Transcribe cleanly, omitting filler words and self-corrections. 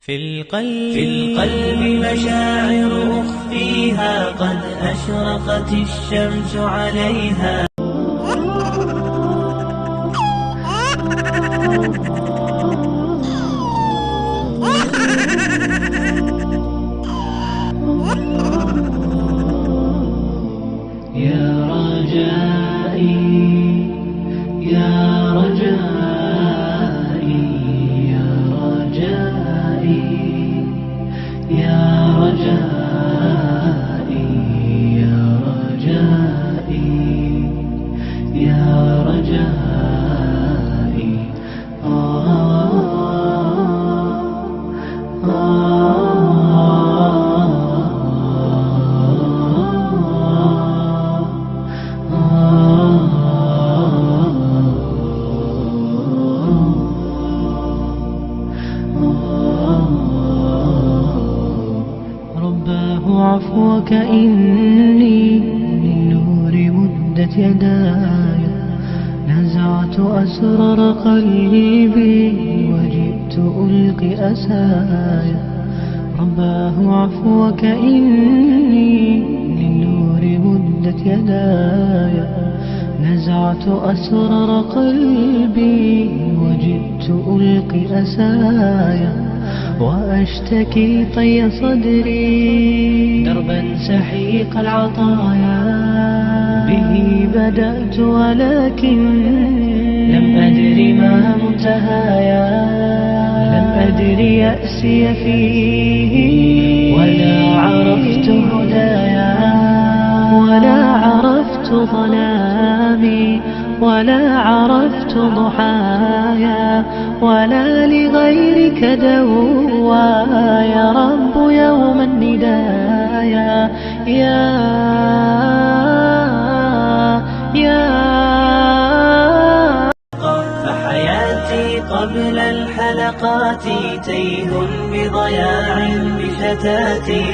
في القلب مشاعر أخفيها، قد أشرقت الشمس عليها. يا رجائي يا رجائي يا رجائي يا رجائي يا رجائي يا رجائي عفوك إني للنور مدت يداي، نزعت أسرار قلبي وجئت ألقي أسايا. رباه عفوك إني للنور مدت يداي، نزعت أسرار قلبي وجئت ألقي أسايا. وأشتكي طي صدري دربا سحيق العطايا، به بدأت ولكن لم أدر ما منتهايا. لم أدر يأسي فيه ولا عرفت هدايا، ولا عرفت ظلامي ولا عرفت ضحايا، ولا لغيرك دوايا. رب يوم الندايا يا فحياتي قبل الحلقات تيه بضياع بشتاتي.